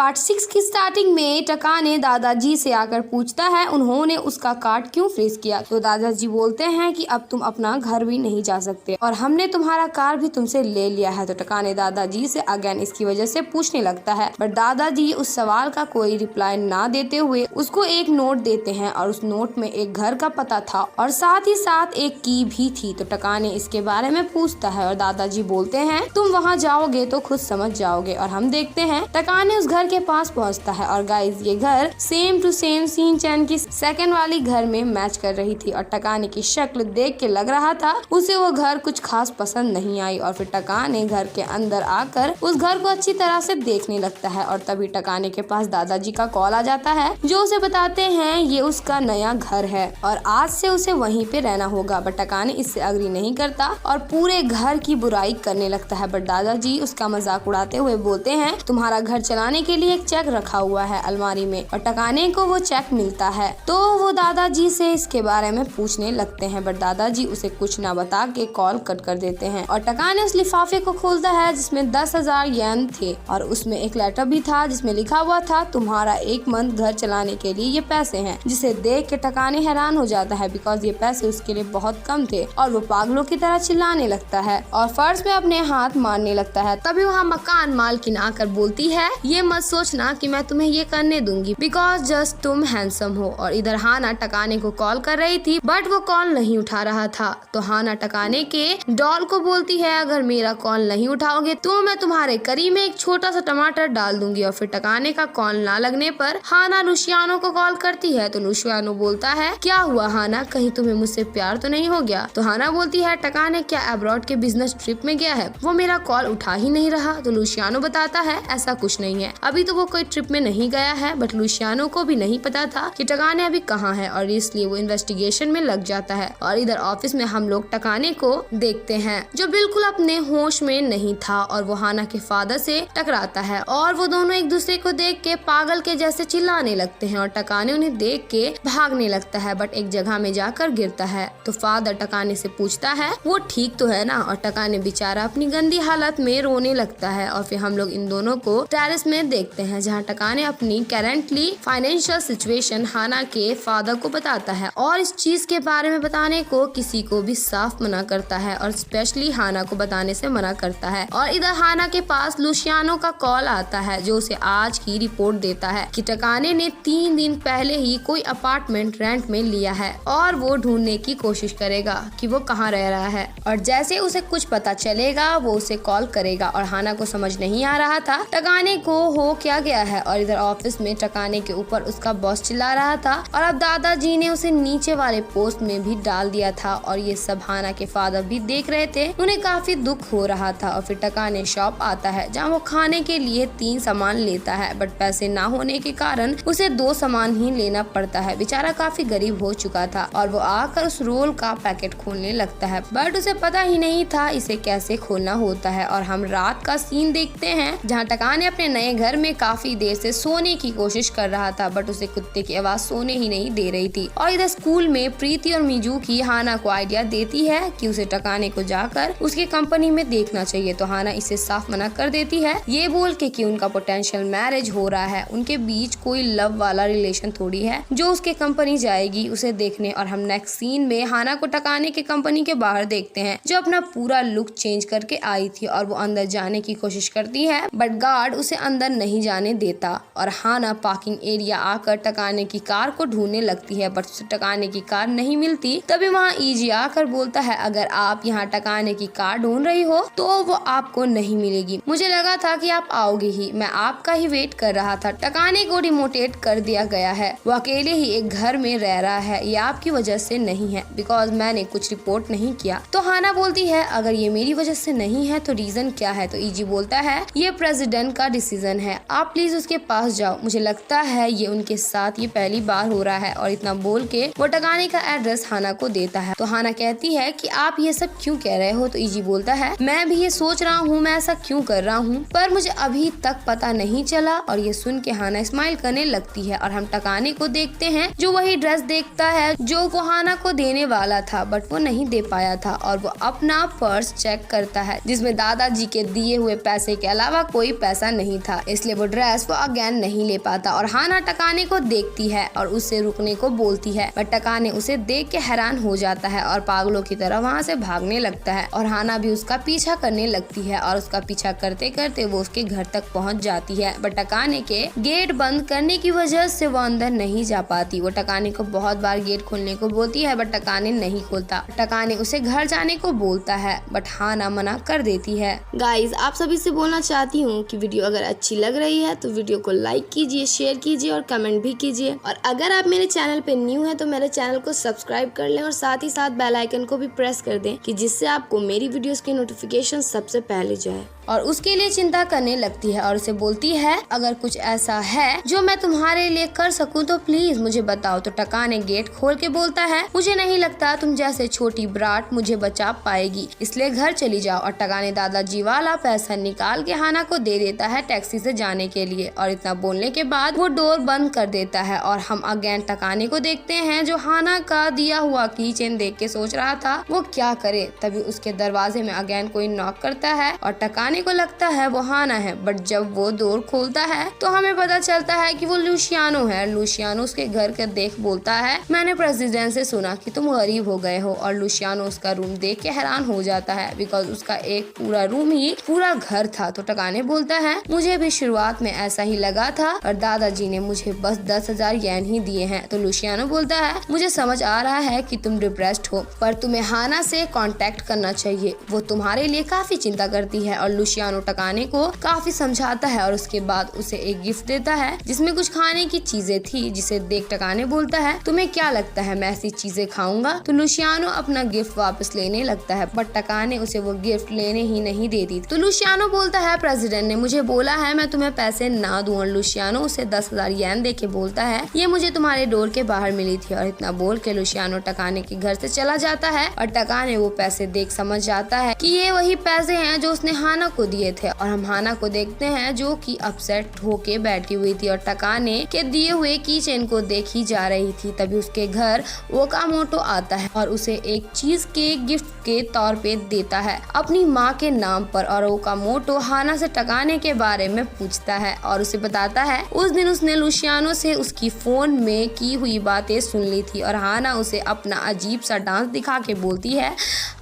Part 6 की starting में टकाने दादाजी से आकर पूछता है उन्होंने उसका कार्ड क्यों फ्रीज किया। तो दादाजी बोलते हैं कि अब तुम अपना घर भी नहीं जा सकते और हमने तुम्हारा कार भी तुमसे ले लिया है। तो टकाने दादाजी से अगेन इसकी वजह से पूछने लगता है, बट दादाजी उस सवाल का कोई रिप्लाई ना देते हुए उसको एक नोट देते हैं और उस नोट में एक घर का पता था और साथ ही साथ एक की भी थी। तो टकाने इसके बारे में पूछता है और दादाजी बोलते हैं तुम वहाँ जाओगे तो खुद समझ जाओगे। और हम देखते हैं टकाने उस घर के पास पहुंचता है और गाइस ये घर सेम टू सेम शिन चैन की सेकंड वाली घर में मैच कर रही थी और टकाने की शक्ल देख के लग रहा था उसे वो घर कुछ खास पसंद नहीं आई। और फिर टकाने घर के अंदर आकर उस घर को अच्छी तरह से देखने लगता है और तभी टकाने के पास दादाजी का कॉल आ जाता है जो उसे बताते हैं ये उसका नया घर है और आज से उसे वहीं पे रहना होगा। बट टकाने इससे अग्री नहीं करता और पूरे घर की बुराई करने लगता है। बट दादाजी उसका मजाक उड़ाते हुए बोलते हैं तुम्हारा घर चलाने के लिए एक चेक रखा हुआ है अलमारी में और टकाने को वो चेक मिलता है। तो वो दादाजी से इसके बारे में पूछने लगते हैं बट दादाजी उसे कुछ ना बता के कॉल कट कर देते हैं और टकाने उस लिफाफे को खोलता है जिसमें 10,000 येन थे और उसमें एक लेटर भी था जिसमें लिखा हुआ था तुम्हारा 1 मंथ घर चलाने के लिए ये पैसे हैं। जिसे देख के टकाने हैरान हो जाता है बिकॉज ये पैसे उसके लिए बहुत कम थे और वो पागलों की तरह चिल्लाने लगता है और फर्श में अपने हाथ मारने लगता है। तभी वहाँ मकान मालकिन आकर बोलती है ये मत सोचना कि मैं तुम्हें ये करने दूंगी बिकॉज जस्ट तुम हैंडसम हो। और इधर हाना टकाने को कॉल कर रही थी बट वो कॉल नहीं उठा रहा था। तो हाना टकाने के डॉल को बोलती है अगर मेरा कॉल नहीं उठाओगे तो मैं तुम्हारे करी में एक छोटा सा टमाटर डाल दूंगी। और फिर टकाने का कॉल ना लगने पर हाना लुसियानो को कॉल करती है। तो लुसियानो बोलता है क्या हुआ हाना, कहीं तुम्हें मुझसे प्यार तो नहीं हो गया। तो हाना बोलती है टकाने क्या अब्रॉड के बिजनेस ट्रिप में गया है, वो मेरा कॉल उठा ही नहीं रहा। तो लुसियानो बताता है ऐसा कुछ नहीं है, अभी तो वो कोई ट्रिप में नहीं गया है। बट लुसियानो को भी नहीं पता था कि टकाने अभी कहाँ है और इसलिए वो इन्वेस्टिगेशन में लग जाता है। और इधर ऑफिस में हम लोग टकाने को देखते हैं जो बिल्कुल अपने होश में नहीं था और वो हाना के फादर से टकराता है और वो दोनों एक दूसरे को देख के पागल के जैसे चिल्लाने लगते हैं और टकाने उन्हें देख के भागने लगता है बट एक जगह में जाकर गिरता है। तो फादर टकाने से पूछता है वो ठीक तो है ना, और टकाने बेचारा अपनी गंदी हालत में रोने लगता है। और फिर हम लोग इन दोनों को टेरेस में देखते हैं जहाँ टकाने अपनी करेंटली फाइनेंशियल सिचुएशन हाना के फादर को बताता है और इस चीज के बारे में बताने को किसी को भी साफ मना करता है और स्पेशली हाना को बताने से मना करता है। और इधर हाना के पास लुसियानो का कॉल आता है जो उसे आज की रिपोर्ट देता है कि टकाने ने 3 दिन पहले ही कोई अपार्टमेंट रेंट में लिया है और वो ढूंढने की कोशिश करेगा कि वो कहाँ रह रहा है और जैसे उसे कुछ पता चलेगा वो उसे कॉल करेगा। और हाना को समझ नहीं आ रहा था टकाने को हो क्या गया है। और इधर ऑफिस में टकाने के ऊपर उसका बॉस चिल्ला रहा था और अब दादाजी ने उसे नीचे वाले पोस्ट में भी डाल दिया था और ये सब हाना के फादर भी देख रहे थे। उन्हें काफी दुख हो रहा था। और फिर टकाने शॉप आता है जहाँ वो खाने के लिए 3 सामान लेता है बट पैसे ना होने के कारण उसे 2 सामान ही लेना पड़ता है। बेचारा काफी गरीब हो चुका था और वो आकर उस रोल का पैकेट खोलने लगता है बट उसे पता ही नहीं था इसे कैसे खोलना होता है। और हम रात का सीन देखते हैं जहाँ टकाने अपने नए घर में काफी देर से सोने की कोशिश कर रहा था बट उसे कुत्ते की आवाज सोने ही नहीं दे रही थी। और इधर स्कूल में प्रीति और मिजुकी हाना को आइडिया देती है कि उसे टकाने को जाकर उसके कंपनी में देखना चाहिए। तो हाना इसे साफ मना कर देती है ये बोल के कि उनका पोटेंशियल मैरिज हो रहा है, उनके बीच कोई लव वाला रिलेशन थोड़ी है जो उसके कंपनी जाएगी उसे देखने। और हम नेक्स्ट सीन में हाना को टकाने के कंपनी के बाहर देखते हैं जो अपना पूरा लुक चेंज करके आई थी और वो अंदर जाने की कोशिश करती है बट गार्ड उसे अंदर नहीं जाने देता। और हाना पार्किंग एरिया आकर टकाने की कार को ढूंढने लगती है बट उसे टकाने की कार नहीं मिलती। तभी वहाँ ईजी आकर बोलता है अगर आप यहाँ टकाने की कार ढूंढ रही हो तो वो आपको नहीं मिलेगी, मुझे लगा था कि आप आओगे ही, मैं आपका ही वेट कर रहा था। टकाने को डिमोटेट कर दिया गया है, वो अकेले ही एक घर में रह रहा है, ये आपकी वजह से नहीं है बिकॉज मैंने कुछ रिपोर्ट नहीं किया। तो हाना बोलती है अगर ये मेरी वजह से नहीं है तो रीजन क्या है। तो ईजी बोलता है ये प्रेसिडेंट का डिसीजन है, आप प्लीज उसके पास जाओ, मुझे लगता है ये उनके साथ ये पहली बार हो रहा है। और इतना बोल के वो टकाने का एड्रेस हाना को देता है। तो हाना कहती है कि आप ये सब क्यों कह रहे हो। तो ईजी बोलता है मैं भी ये सोच रहा हूँ मैं ऐसा क्यों कर रहा हूँ पर मुझे अभी तक पता नहीं चला। और ये सुन के हाना स्माइल करने लगती है और हम टकाने को देखते हैं जो वही ड्रेस देखता है जो वो हाना को देने वाला था बट वो नहीं दे पाया था। और वो अपना पर्स चेक करता है जिसमें दादाजी के दिए हुए पैसे के अलावा कोई पैसा नहीं था, इसलिए वो ड्रेस वो अगेन नहीं ले पाता और हाना टकाने को देखती है और उससे रुकने को बोलती है, बट टकाने उसे देख के हैरान हो जाता है और पागलों की तरह वहाँ से भागने लगता है और हाना भी उसका पीछा करने लगती है और उसका पीछा करते करते वो उसके घर तक पहुँच जाती है, बट टकाने के गेट बंद करने की वजह से वो अंदर नहीं जा पाती। वो टकाने को बहुत बार गेट खोलने को बोलती है, बट टकाने नहीं खोलता। टकाने उसे घर जाने को बोलता है, बट हाना मना कर देती है। गाइज, आप सभी से बोलना चाहती हूँ कि वीडियो अगर अच्छी लग रही है तो वीडियो को लाइक कीजिए, शेयर कीजिए और कमेंट भी कीजिए। और अगर आप मेरे चैनल पे न्यू हैं तो मेरे चैनल को सब्सक्राइब कर लें और साथ ही साथ बेल आइकन को भी प्रेस कर दें कि जिससे आपको मेरी वीडियोस की नोटिफिकेशन सबसे पहले जाए। और उसके लिए चिंता करने लगती है और उसे बोलती है, अगर कुछ ऐसा है जो मैं तुम्हारे लिए कर सकूं तो प्लीज मुझे बताओ। तो टकाने गेट खोल के बोलता है, मुझे नहीं लगता तुम जैसे छोटी ब्राट मुझे बचा पाएगी, इसलिए घर चली जाओ। और टकाने दादाजी वाला पैसा निकाल के हाना को दे देता है टैक्सी से जाने के लिए और इतना बोलने के बाद वो डोर बंद कर देता है और हम अगेन टकाने को देखते हैं जो हाना का दिया हुआ की चेन देख के सोच रहा था वो क्या करे। तभी उसके दरवाजे में अगेन कोई नॉक करता है और टकाने को लगता है वो हाना है, बट जब वो डोर खोलता है तो हमें पता चलता है कि वो लुसियानो है। लुसियानो उसके घर के देख बोलता है, मैंने प्रेसिडेंट से सुना कि तुम गरीब हो गए हो। और लुसियानो उसका रूम देख के हैरान हो जाता है बिकॉज उसका एक पूरा रूम ही पूरा घर था। तो टकाने बोलता है, मुझे भी शुरुआत में ऐसा ही लगा था और दादाजी ने मुझे बस 10,000 येन ही दिए हैं। तो लुसियानो बोलता है, मुझे समझ आ रहा है कि तुम डिप्रेस्ड हो, पर तुम्हें हाना से कांटेक्ट करना चाहिए, वो तुम्हारे लिए काफी चिंता करती है। और लुसियानो टकाने को काफी समझाता है और उसके बाद उसे एक गिफ्ट देता है जिसमें कुछ खाने की चीजें थी, जिसे देख टकाने बोलता है, तुम्हें क्या लगता है मैं ऐसी चीजें खाऊंगा। तो लुसियानो अपना गिफ्ट वापस लेने लगता है, बट टकाने उसे वो गिफ्ट लेने ही नहीं देती। तो लुसियानो बोलता है, प्रेसिडेंट ने मुझे बोला है मैं तुम्हें पैसे ना दूं। और लुसियानो उसे 10,000 येन दे के बोलता है, ये मुझे तुम्हारे डोर के बाहर मिली थी। और इतना बोल के लुसियानो टकाने के घर से चला जाता है और टकाने वो पैसे देख समझ जाता है कि ये वही पैसे हैं जो उसने हाना को दिए थे। और हम हाना को देखते हैं जो कि अपसेट होके बैठी हुई थी और टकाने के दिए हुए की चेन को देखी जा रही थी। तभी उसके घर ओकामोटो आता है और उसे एक चीज के गिफ्ट के तौर पे देता है अपनी माँ के नाम पर। और ओकामोटो हाना से टकाने के बारे में पूछता है और उसे बताता है उस दिन उसने लुसियानो से उसकी फोन में की हुई बातें सुन ली थी। और हाना उसे अपना अजीब सा डांस दिखा के बोलती है,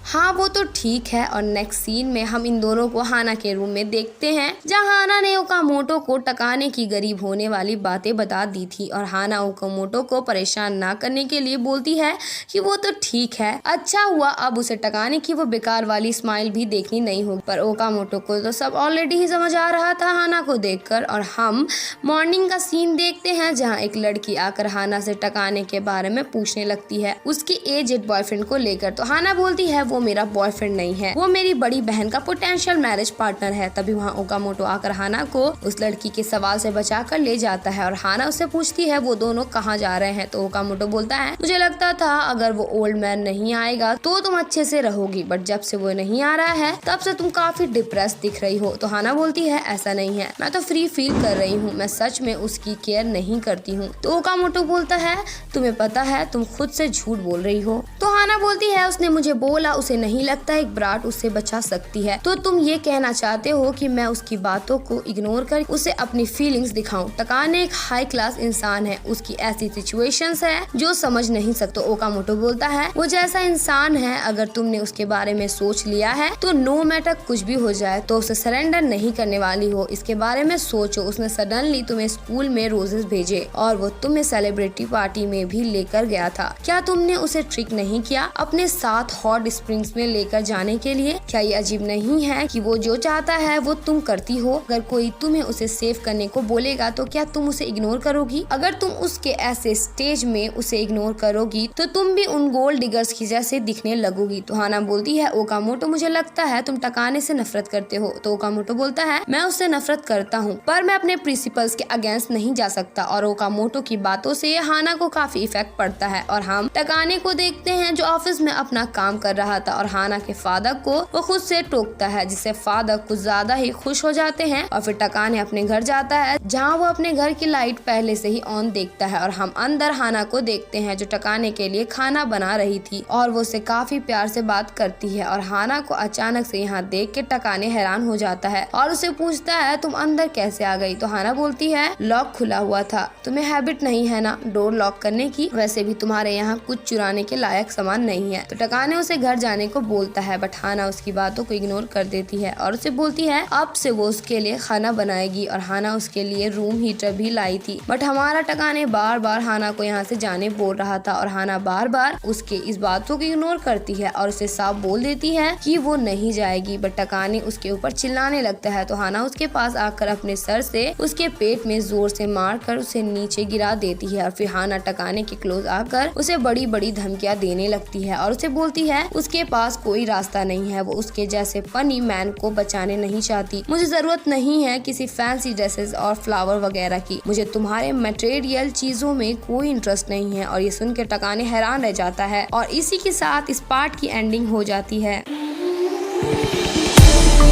हाँ वो तो ठीक है। और नेक्स्ट सीन में हम इन दोनों को हाना के रूम में देखते हैं जहाँ हाना ने ओकामोटो को टकाने की गरीब होने वाली बातें बता दी थी। और हाना ओकामोटो को परेशान ना करने के लिए बोलती है कि वो तो ठीक है, अच्छा हुआ अब उसे टकाने की वो बेकार वाली स्माइल भी देखनी नहीं होगी। पर ओकामोटो को तो सब ऑलरेडी ही समझ आ रहा था हाना को देखकर। और हम मॉर्निंग का सीन देखते हैं जहाँ एक लड़की आकर हाना से टकाने के बारे में पूछने लगती है उसकी एजेड बॉयफ्रेंड को लेकर। तो हाना बोलती है वो मेरा बॉयफ्रेंड नहीं है, वो मेरी बड़ी बहन का पोटेंशियल मैरिज पार्टनर है। तभी वहाँ ओकामोटो आकर हाना को उस लड़की के सवाल से बचाकर ले जाता है और हाना उससे पूछती है वो दोनों कहाँ जा रहे हैं। तो ओकामोटो बोलता है, मुझे लगता था अगर वो ओल्ड मैन नहीं आएगा तो तुम अच्छे से रहोगी, बट जब से वो नहीं आ रहा है तब से तुम काफी डिप्रेस दिख रही हो। तो हाना बोलती है, ऐसा नहीं है, मैं तो फ्री फील कर रही हूँ, मैं सच में उसकी केयर नहीं करती हूँ। तो ओकामोटो बोलता है, तुम्हें पता है तुम खुद से झूठ बोल रही हो। तो हाना बोलती है, उसने मुझे बोला उसे नहीं लगता एक ब्राट उससे बचा सकती है। तो तुम ये कहना चाहते हो कि मैं उसकी बातों को इग्नोर कर उसे अपनी फीलिंग्स दिखाऊं। टकाने एक हाई क्लास इंसान है, उसकी ऐसी सिचुएशंस है जो समझ नहीं सकते। ओकामोटो बोलता है, वो जैसा इंसान है, अगर तुमने उसके बारे में सोच लिया है तो नो मैटर कुछ भी हो जाए तो उसे सरेंडर नहीं करने वाली हो। इसके बारे में सोचो, उसने सडनली तुम्हें स्कूल में रोजेस भेजे और वो तुम्हें सेलिब्रिटी पार्टी में भी लेकर गया था। क्या तुमने उसे ट्रिक नहीं किया अपने साथ हॉट स्प्रिंग्स में लेकर जाने के लिए? क्या ये अजीब नहीं है कि वो जो चाहता है वो तुम करती हो? अगर कोई तुम्हें उसे सेव करने को बोलेगा तो क्या तुम उसे इग्नोर करोगी? अगर तुम उसके ऐसे स्टेज में उसे इग्नोर करोगी तो तुम भी उन गोल्ड डिगर्स की जैसे दिखने लगोगी। तो हाना बोलती है, ओकामोटो मुझे लगता है तुम टकाने से नफरत करते हो। तो ओकामोटो बोलता है, मैं उससे नफरत करता हूँ पर मैं अपने प्रिंसिपल्स के अगेंस्ट नहीं जा सकता। और ओकामोटो की बातों से हाना को काफी इफेक्ट पड़ता है और हम टकाने को देखते हैं जो ऑफिस में अपना काम कर रहा जाता और हाना के फादर को वो खुद से टोकता है, जिससे फादर कुछ ज्यादा ही खुश हो जाते हैं। और फिर टकाने अपने घर जाता है, जहाँ वो अपने घर की लाइट पहले से ही ऑन देखता है। और हम अंदर हाना को देखते हैं जो टकाने के लिए खाना बना रही थी और वो उससे काफी प्यार से बात करती है। और हाना को अचानक से यहाँ देख के टकाने हैरान हो जाता है और उसे पूछता है तुम अंदर कैसे आ गई। तो हाना बोलती है लॉक खुला हुआ था, तुम्हें हैबिट नहीं है ना डोर लॉक करने की, वैसे भी तुम्हारे यहाँ कुछ चुराने के लायक सामान नहीं है। तो टकाने उसे घर जाने को बोलता है, बट हाना उसकी बातों को इग्नोर कर देती है और उसे बोलती है अब से वो उसके लिए खाना बनाएगी। और हाना उसके लिए रूम हीटर भी लाई थी, बट हमारा टकाने बार बार हाना को यहाँ से जाने बोल रहा था और हाना बार बार उसके इस बातों को इग्नोर करती है और उसे साफ बोल देती है कि वो नहीं जाएगी। बट टकाने उसके ऊपर चिल्लाने लगता है, तो हाना उसके पास आकर अपने सर से उसके पेट में जोर से मारकर उसे नीचे गिरा देती है। और फिर हाना टकाने के क्लोज आकर उसे बड़ी बड़ी धमकियां देने लगती है और उसे बोलती है उसके पास कोई रास्ता नहीं है, वो उसके जैसे फनी मैन को बचाने नहीं चाहती। मुझे जरूरत नहीं है किसी फैंसी ड्रेसेस और फ्लावर वगैरह की, मुझे तुम्हारे मटेरियल चीजों में कोई इंटरेस्ट नहीं है। और ये सुन के टकाने हैरान रह जाता है और इसी के साथ इस पार्ट की एंडिंग हो जाती है।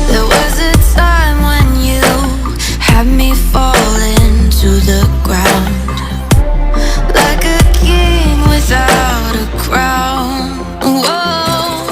There was a time when